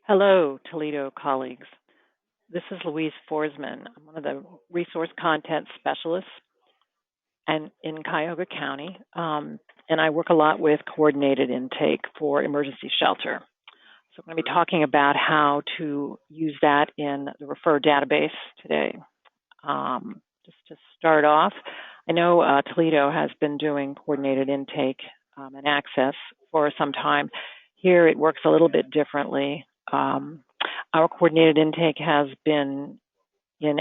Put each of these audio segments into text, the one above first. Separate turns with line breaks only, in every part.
Hello, Toledo colleagues. This is Louise Forsman. I'm one of the resource content specialists in Cuyahoga County, and I work a lot with coordinated intake for emergency shelter. So I'm going to be talking about how to use that in the Refer database today. Just to start off, I know Toledo has been doing coordinated intake and access for some time. Here it works a little bit differently. Our coordinated intake has been in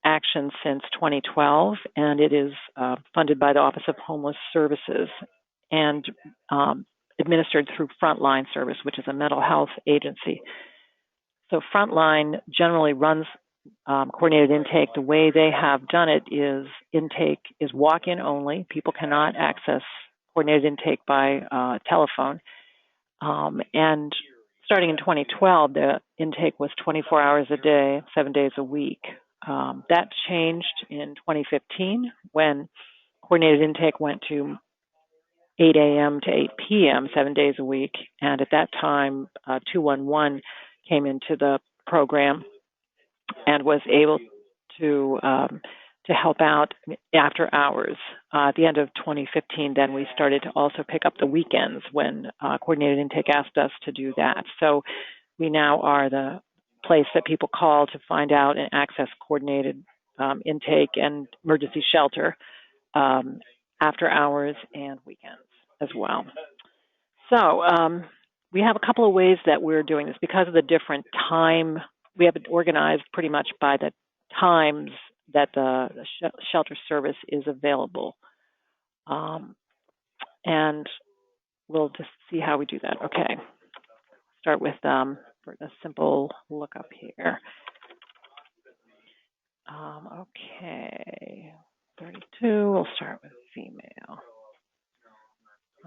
action since 2012, and it is funded by the Office of Homeless Services and administered through Frontline Service, which is a mental health agency. So Frontline generally runs coordinated intake. The way they have done it is intake is walk-in only. People cannot access coordinated intake by telephone. And starting in 2012, the intake was 24 hours a day, 7 days a week. That changed in 2015 when coordinated intake went to 8 a.m. to 8 p.m., 7 days a week. And at that time, 211 came into the program and was able to help out after hours. At the end of 2015, then we started to also pick up the weekends when coordinated intake asked us to do that. So we now are the place that people call to find out and access coordinated intake and emergency shelter after hours and weekends as well. So we have a couple of ways that we're doing this because of the different time. We have it organized pretty much by the times that the shelter service is available. And we'll just see how we do that. Okay. Start with for a simple lookup here. Okay. 32, we'll start with female.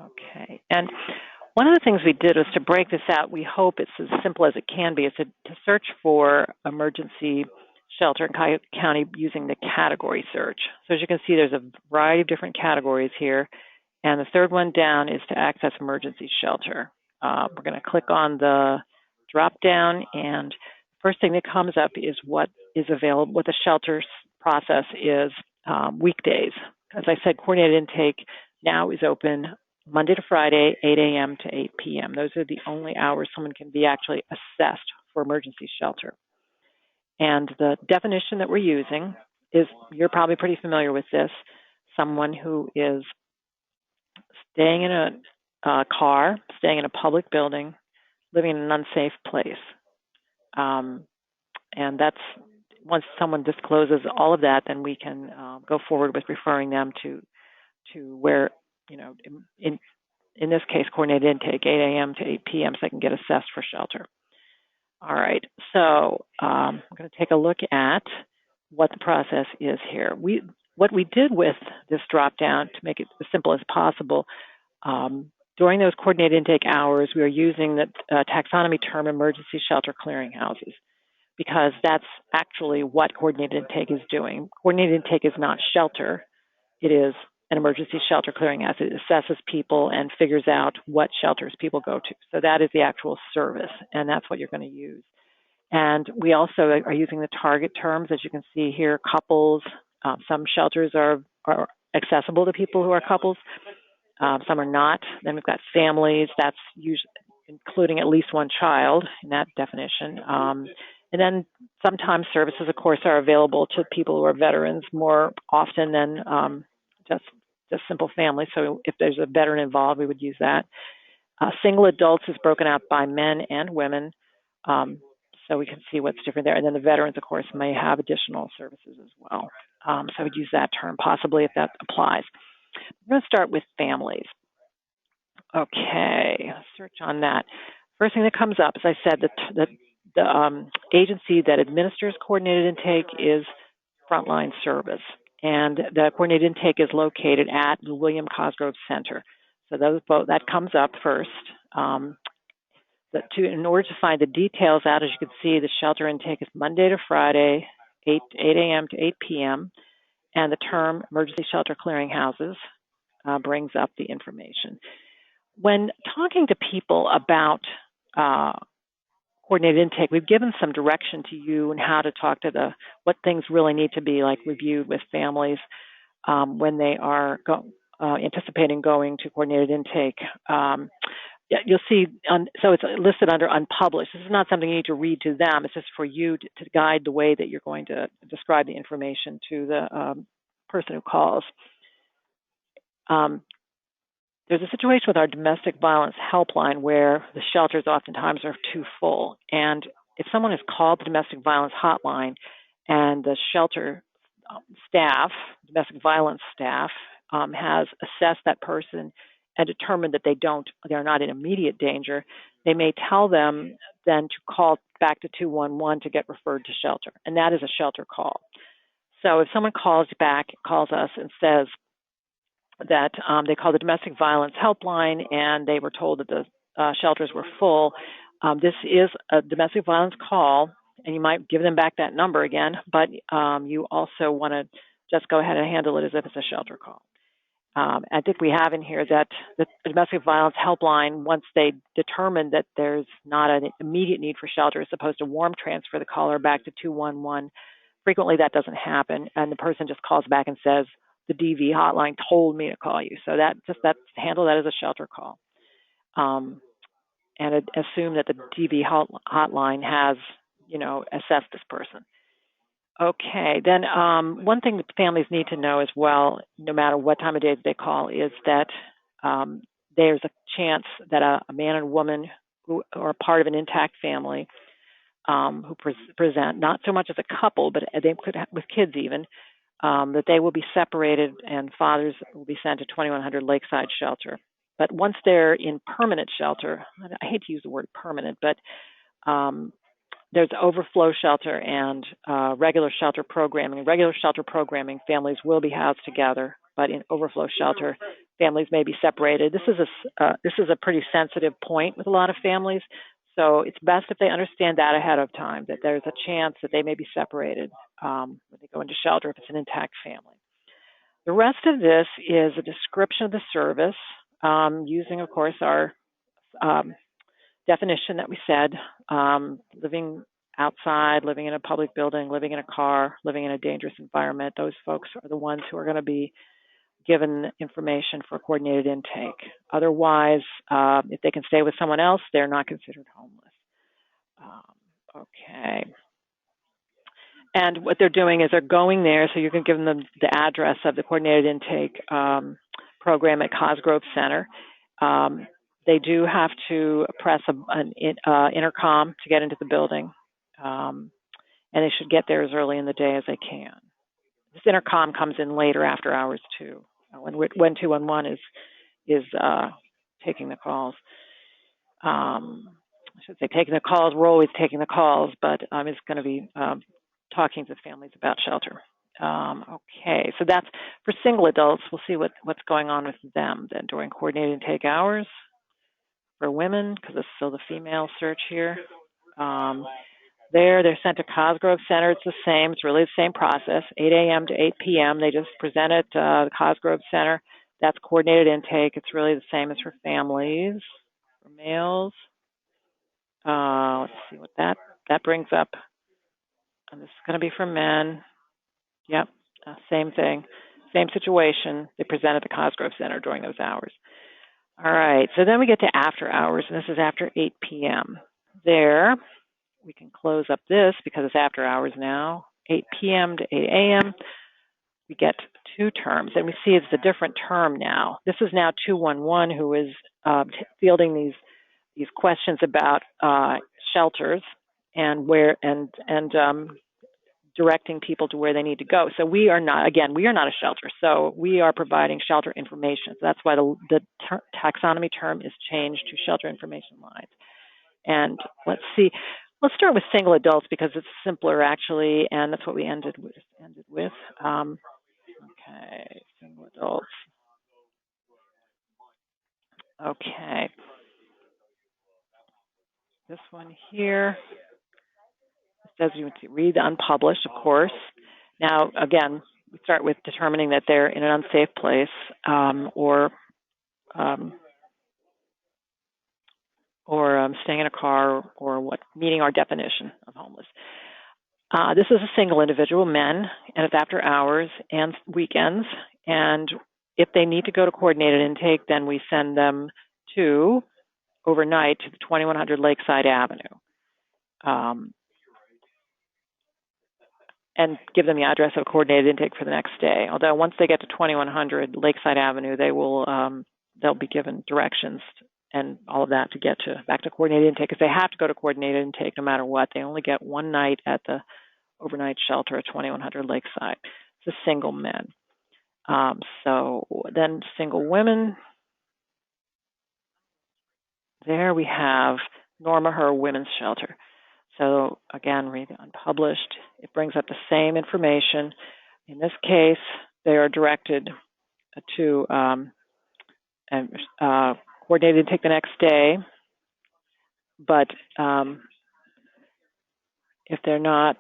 Okay. And one of the things we did was to break this out. We hope it's as simple as it can be, is to search for emergency shelter in Cuyahoga County using the category search. So as you can see, there's a variety of different categories here. And the third one down is to access emergency shelter. We're going to click on the drop down, and the first thing that comes up is what is available, what the shelter process is weekdays. As I said, coordinated intake now is open Monday to Friday, 8 a.m. to 8 p.m. Those are the only hours someone can be actually assessed for emergency shelter. And the definition that we're using is, you're probably pretty familiar with this, someone who is staying in a car, staying in a public building, living in an unsafe place. And that's, once someone discloses all of that, then we can go forward with referring them to where, in this case, coordinated intake, 8 a.m. to 8 p.m., so they can get assessed for shelter. All right, so I'm going to take a look at what the process is here. What we did with this drop down, to make it as simple as possible, during those coordinated intake hours, we are using the taxonomy term emergency shelter clearinghouses, because that's actually what coordinated intake is doing. Coordinated intake is not shelter. It is an emergency shelter clearinghouse. It assesses people and figures out what shelters people go to. So that is the actual service, and that's what you're going to use. And we also are using the target terms, as you can see here, couples. Some shelters are accessible to people who are couples. Some are not. Then we've got families. That's usually including at least one child in that definition. And then sometimes services, of course, are available to people who are veterans more often than just simple families. So if there's a veteran involved, we would use that. Single adults is broken out by men and women, so we can see what's different there. And then the veterans, of course, may have additional services as well. So we'd use that term possibly if that applies. I'm going to start with families. Okay, search on that. First thing that comes up, as I said, the agency that administers coordinated intake is Frontline Service. And the coordinated intake is located at the William Cosgrove Center. So that comes up first. In order to find the details out, as you can see, the shelter intake is Monday to Friday, 8 a.m. to 8 p.m. And the term emergency shelter clearinghouses brings up the information. When talking to people about coordinated intake, we've given some direction to you and how to talk to what things really need to be like reviewed with families when they are anticipating going to coordinated intake. You'll see, so it's listed under unpublished. This is not something you need to read to them. It's just for you to guide the way that you're going to describe the information to the person who calls. There's a situation with our domestic violence helpline where the shelters oftentimes are too full. And if someone has called the domestic violence hotline and the shelter staff, domestic violence staff, has assessed that person and determined that they're not in immediate danger, they may tell them then to call back to 211 to get referred to shelter. And that is a shelter call. So if someone calls us and says that they called the domestic violence helpline and they were told that the shelters were full, this is a domestic violence call, and you might give them back that number again, but you also want to just go ahead and handle it as if it's a shelter call. I think we have in here that the domestic violence helpline, once they determine that there's not an immediate need for shelter, is supposed to warm transfer the caller back to 211. Frequently that doesn't happen, and the person just calls back and says, the DV hotline told me to call you. So handle that as a shelter call. And assume that the DV hotline has, assessed this person. Okay, then one thing that families need to know as well, no matter what time of day they call, is that there's a chance that a man and woman who are part of an intact family who present, not so much as a couple, but they could have, with kids even, that they will be separated and fathers will be sent to 2100 Lakeside Shelter. But once they're in permanent shelter, I hate to use the word permanent, but there's overflow shelter and regular shelter programming. Regular shelter programming, families will be housed together, but in overflow shelter, families may be separated. This is a pretty sensitive point with a lot of families, so it's best if they understand that ahead of time, that there's a chance that they may be separated when they go into shelter if it's an intact family. The rest of this is a description of the service using, of course, our definition that we said, living outside, living in a public building, living in a car, living in a dangerous environment. Those folks are the ones who are going to be given information for coordinated intake. Otherwise, if they can stay with someone else, they're not considered homeless. Okay. And what they're doing is they're going there, so you can give them the address of the coordinated intake program at Cosgrove Center. They do have to press an intercom to get into the building, and they should get there as early in the day as they can. This intercom comes in later after hours too, when 211 is taking the calls. I should say taking the calls. We're always taking the calls, but it's going to be talking to families about shelter. Okay, so that's for single adults. We'll see what's going on with them then during coordinated intake hours. For women, because it's still the female search here. They're sent to Cosgrove Center. It's the same. It's really the same process, 8 a.m. to 8 p.m. They just present at the Cosgrove Center. That's coordinated intake. It's really the same as for families. For males, let's see what that brings up. And this is going to be for men. Yep, same thing. Same situation. They present at the Cosgrove Center during those hours. All right, so then we get to after hours, and this is after 8 p.m. There, we can close up this because it's after hours now, 8 p.m. to 8 a.m. We get two terms, and we see it's a different term now. This is now 211 who is fielding these questions about shelters and where and directing people to where they need to go. So we are not a shelter. So we are providing shelter information. So that's why the taxonomy term is changed to shelter information lines. And let's see. Let's start with single adults because it's simpler actually, and that's what we ended with. Okay, single adults. Okay. This one here. Says you read the unpublished, of course. Now, again, we start with determining that they're in an unsafe place or staying in a car, or what meeting our definition of homeless. This is a single individual, men, and it's after hours and weekends. And if they need to go to coordinated intake, then we send them overnight to the 2100 Lakeside Avenue, and give them the address of coordinated intake for the next day. Although once they get to 2100 Lakeside Avenue, they'll be given directions and all of that to get back to coordinated intake, because they have to go to coordinated intake no matter what. They only get one night at the overnight shelter at 2100 Lakeside. It's a single men. So then single women, there we have Norma Herr Women's Shelter. So again, read the unpublished. It brings up the same information. In this case, they are directed to coordinated intake the next day. But if they're not,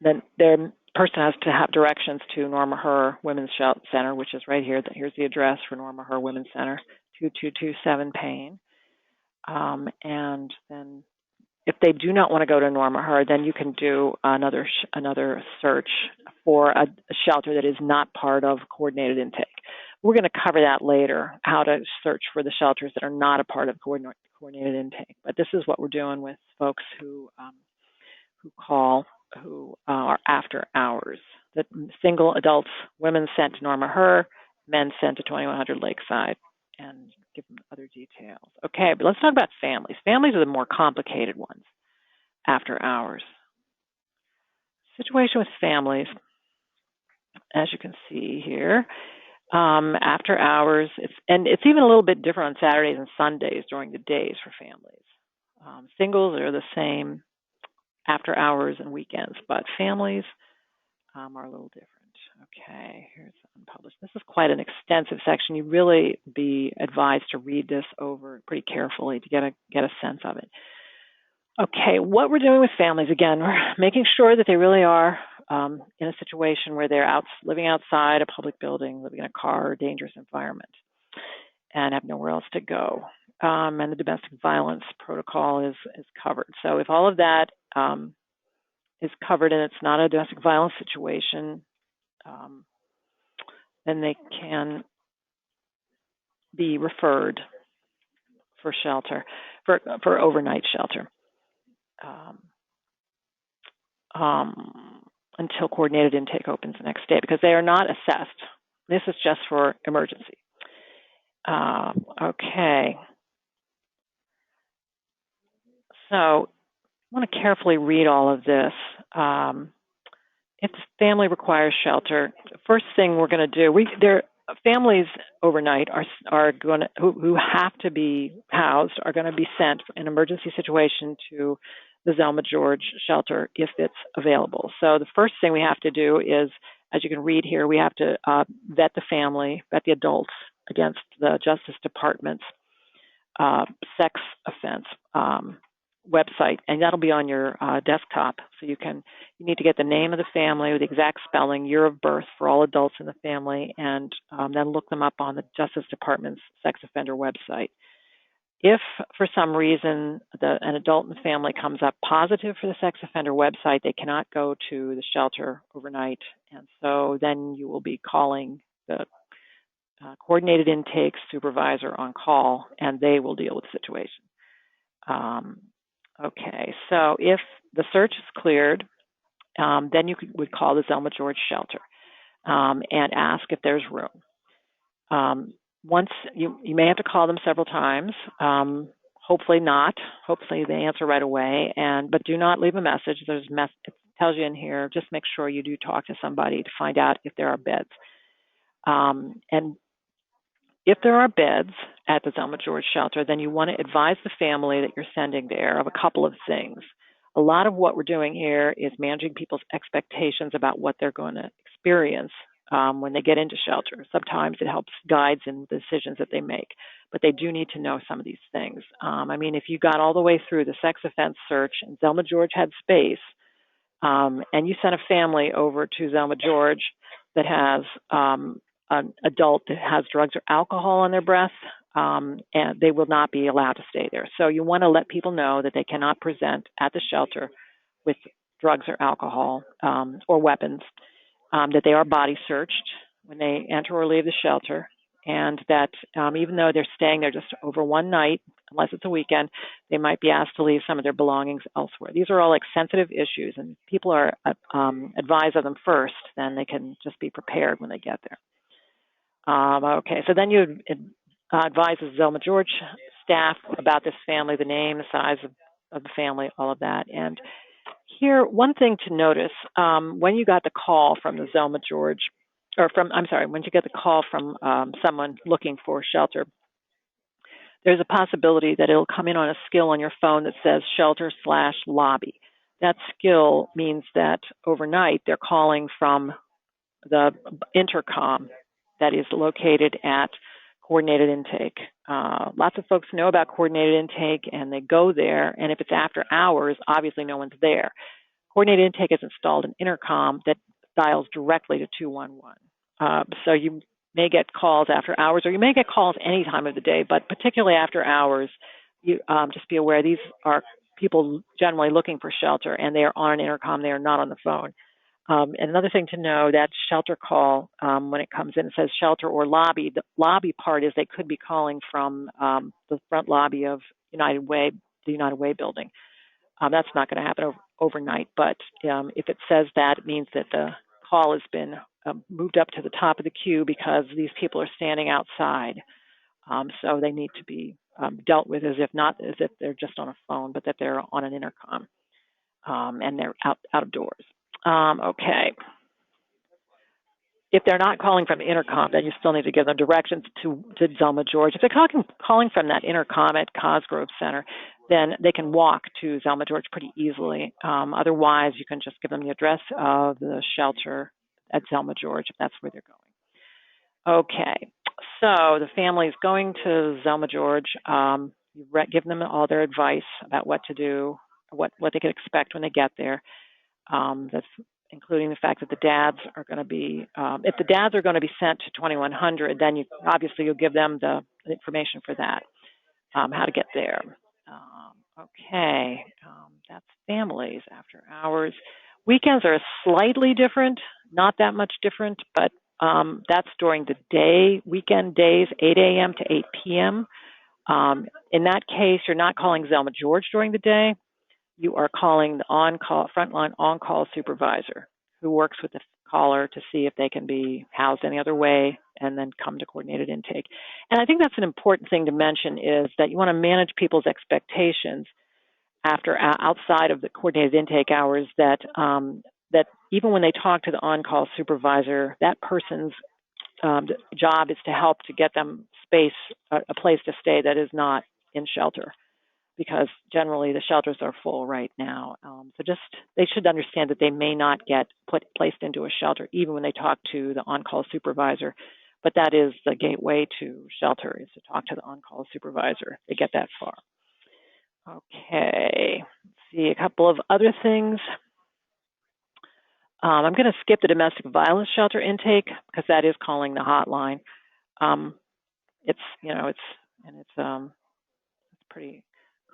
then their person has to have directions to Norma Herr Women's Center, which is right here. Here's the address for Norma Herr Women's Center, 2227 Payne. And then if they do not want to go to Norma Herr, then you can do another search for a shelter that is not part of coordinated intake. We're going to cover that later, how to search for the shelters that are not a part of coordinated intake. But this is what we're doing with folks who are after hours. The single adults, women sent to Norma Herr, men sent to 2100 Lakeside, and give them other details. Okay, but let's talk about families. Families are the more complicated ones after hours. Situation with families, as you can see here, after hours, it's even a little bit different on Saturdays and Sundays during the days for families. Singles are the same after hours and weekends, but families are a little different. Okay, here's unpublished. This is quite an extensive section. You really be advised to read this over pretty carefully to get a sense of it. Okay, what we're doing with families, again, we're making sure that they really are in a situation where they're living outside a public building, living in a car or dangerous environment, and have nowhere else to go. And the domestic violence protocol is covered. So if all of that is covered and it's not a domestic violence situation, then they can be referred for shelter, for overnight shelter, until coordinated intake opens the next day, because they are not assessed. This is just for emergency. Okay. So I want to carefully read all of this. If the family requires shelter, the first thing we're going to do, families overnight are going to, who have to be housed, are going to be sent in an emergency situation to the Zelma George shelter if it's available. So the first thing we have to do is, as you can read here, we have to vet the adults against the Justice Department's sex offense website, and that'll be on your desktop. So you need to get the name of the family with the exact spelling, year of birth for all adults in the family, and then look them up on the Justice Department's sex offender website. If for some reason an adult in the family comes up positive for the sex offender website, they cannot go to the shelter overnight, and so then you will be calling the coordinated intake supervisor on call, and they will deal with the situation. Okay, so if the search is cleared, then you would call the Zelma George shelter and ask if there's room. Once you may have to call them several times. Hopefully not. Hopefully they answer right away. But do not leave a message. It tells you in here. Just make sure you do talk to somebody to find out if there are beds. And if there are beds at the Zelma George shelter, then you want to advise the family that you're sending there of a couple of things. A lot of what we're doing here is managing people's expectations about what they're going to experience when they get into shelter. Sometimes it helps guides in the decisions that they make, but they do need to know some of these things. If you got all the way through the sex offense search and Zelma George had space, and you sent a family over to Zelma George that has an adult that has drugs or alcohol on their breath, and they will not be allowed to stay there. So you want to let people know that they cannot present at the shelter with drugs or alcohol or weapons, that they are body searched when they enter or leave the shelter, and that even though they're staying there just over one night, unless it's a weekend, they might be asked to leave some of their belongings elsewhere. These are all like sensitive issues, and people are advised of them first, then they can just be prepared when they get there. Okay, so then you advise the Zelma George staff about this family, the name, the size of the family, all of that. And here, one thing to notice, when you got the call from the Zelma George, when you get the call from someone looking for shelter, there's a possibility that it'll come in on a skill on your phone that says shelter/lobby. That skill means that overnight they're calling from the intercom that is located at coordinated intake. Lots of folks know about coordinated intake and they go there, and if it's after hours, obviously no one's there. Coordinated intake has installed an intercom that dials directly to 211. So you may get calls after hours, or you may get calls any time of the day, but particularly after hours, you just be aware these are people generally looking for shelter, and they are on an intercom. They are not on the phone. And another thing to know, that shelter call, when it comes in, it says shelter or lobby. The lobby part is they could be calling from the front lobby of the United Way building. That's not going to happen overnight, but if it says that, it means that the call has been moved up to the top of the queue because these people are standing outside. So they need to be dealt with as if they're just on a phone, but that they're on an intercom, and they're out of doors. Okay. If they're not calling from the intercom, then you still need to give them directions to Zelma George. If they're calling from that intercom at Cosgrove Center, then they can walk to Zelma George pretty easily. Otherwise, you can just give them the address of the shelter at Zelma George if that's where they're going. Okay, so the family is going to Zelma George. You give them all their advice about what to do, what they can expect when they get there. That's including the fact that the dads are going to be, if the dads are going to be sent to 2100, then you'll give them the information for that, how to get there. Okay, that's families after hours. Weekends are slightly different, not that much different, but that's during the day, weekend days, 8 a.m. to 8 p.m. In that case, you're not calling Zelma George during the day. You are calling the frontline on-call supervisor who works with the caller to see if they can be housed any other way and then come to coordinated intake. And I think that's an important thing to mention, is that you want to manage people's expectations outside of the coordinated intake hours, that even when they talk to the on-call supervisor, that person's job is to help to get them space, a place to stay that is not in shelter, because generally the shelters are full right now. So they should understand that they may not get placed into a shelter even when they talk to the on-call supervisor, but that is the gateway to shelter, is to talk to the on-call supervisor. They get that far. Okay, let's see a couple of other things. I'm going to skip the domestic violence shelter intake because that is calling the hotline. It's pretty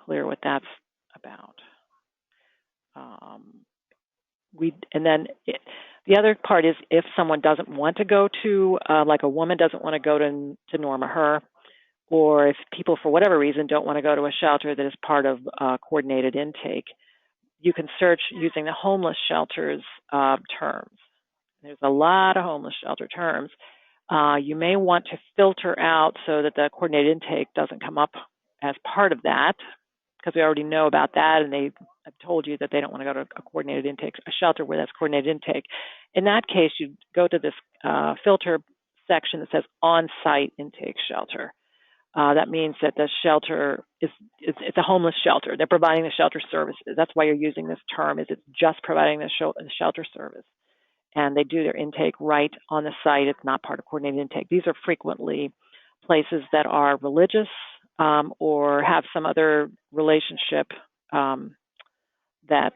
clear what that's about. The other part is if someone doesn't want to go to, like a woman doesn't want to go to Norma Her, or if people for whatever reason don't want to go to a shelter that is part of coordinated intake, you can search using the homeless shelters terms. There's a lot of homeless shelter terms. You may want to filter out so that the coordinated intake doesn't come up as part of that, because we already know about that, and they have told you that they don't want to go to a coordinated intake, a shelter where that's coordinated intake. In that case, you go to this filter section that says on-site intake shelter. That means that the shelter it's a homeless shelter. They're providing the shelter services. That's why you're using this term, is it's just providing the shelter service. And they do their intake right on the site. It's not part of coordinated intake. These are frequently places that are religious or have some other relationship that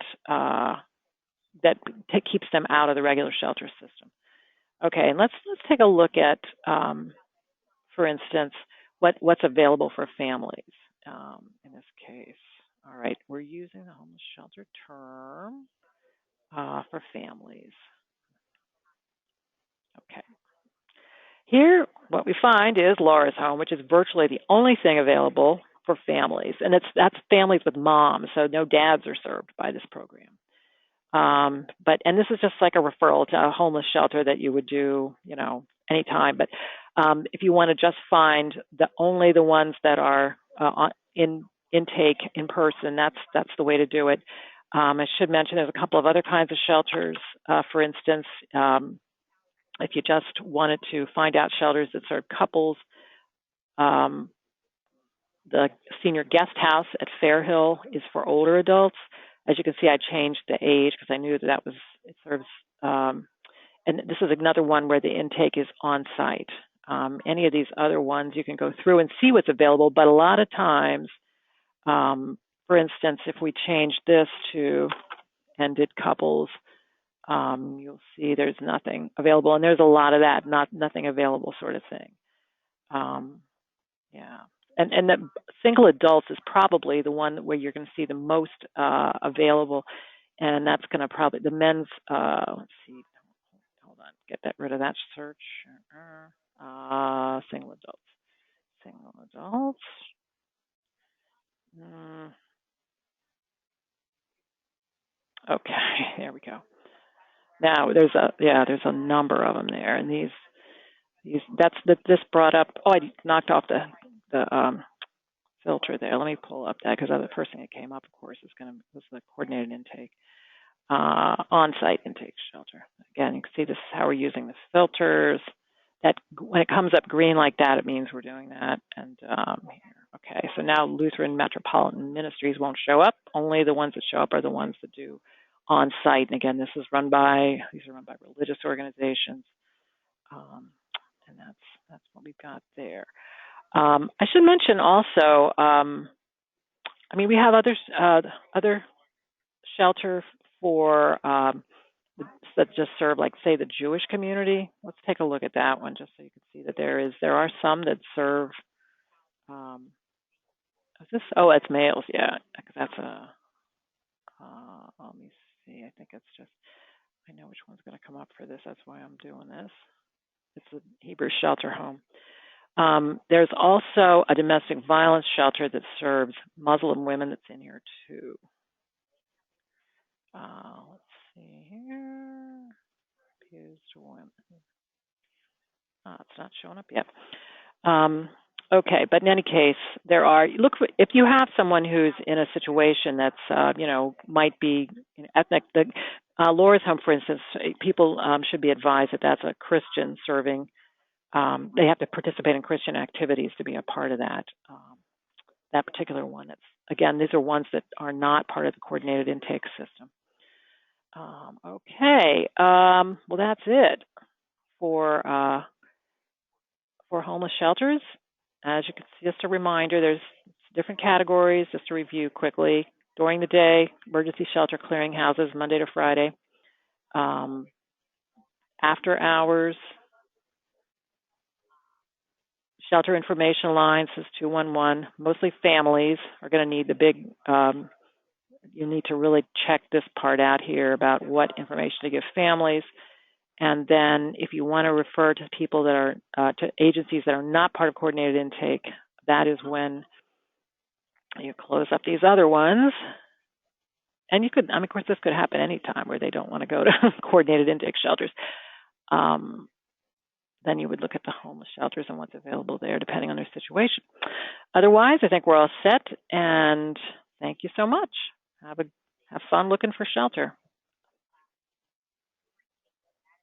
keeps them out of the regular shelter system. Okay, and let's take a look at, for instance, what's available for families in this case. All right, we're using the homeless shelter term for families. Okay. Here, what we find is Laura's Home, which is virtually the only thing available for families, and that's families with moms, so no dads are served by this program. And this is just like a referral to a homeless shelter that you would do, anytime. But if you want to just find only the ones that are in intake in person, that's the way to do it. I should mention there's a couple of other kinds of shelters. For instance, if you just wanted to find out shelters that serve couples, the senior guest house at Fairhill is for older adults. As you can see, I changed the age because I knew that it serves, and this is another one where the intake is on site. Any of these other ones, you can go through and see what's available, but a lot of times, for instance, if we change this to ended couples, you'll see there's nothing available, and there's a lot of that, nothing available sort of thing. Yeah. And the single adults is probably the one where you're going to see the most available, and that's going to probably the men's. Let's see, hold on, get rid of that search. Single adults. Okay, there we go. Now there's a number of them there, and these this brought up. Oh, I knocked off the filter there. Let me pull up that because the first thing that came up, of course, was the coordinated intake, on-site intake shelter. Again, you can see this is how we're using the filters. That when it comes up green like that, it means we're doing that. And okay, so now Lutheran Metropolitan Ministries won't show up. Only the ones that show up are the ones that do on-site. And again, these are run by religious organizations, and that's what we've got there. I should mention also, we have other shelter for that just serve, like, say, the Jewish community. Let's take a look at that one just so you can see that there are some that serve. It's males, yeah. That's let me see. I think it's just. I know which one's going to come up for this. That's why I'm doing this. It's a Hebrew shelter home. There's also a domestic violence shelter that serves Muslim women that's in here too. Let's see here. Abused women. It's not showing up yet. Okay, but in any case, if you have someone who's in a situation that's might be ethnic. Laura's Home, for instance, people should be advised that that's a Christian serving. They have to participate in Christian activities to be a part of that particular one. Again, these are ones that are not part of the coordinated intake system. Okay, well, that's it for homeless shelters. As you can see, just a reminder, there's different categories, just to review quickly. During the day, emergency shelter clearinghouses, Monday to Friday. After hours, shelter information lines is 211. Mostly families are going to need the big, you need to really check this part out here about what information to give families. And then if you want to refer to people that are, to agencies that are not part of coordinated intake, that is when you close up these other ones. And you could, of course, this could happen anytime where they don't want to go to coordinated intake shelters. Then you would look at the homeless shelters and what's available there, depending on their situation. Otherwise, I think we're all set. And thank you so much. Have fun looking for shelter.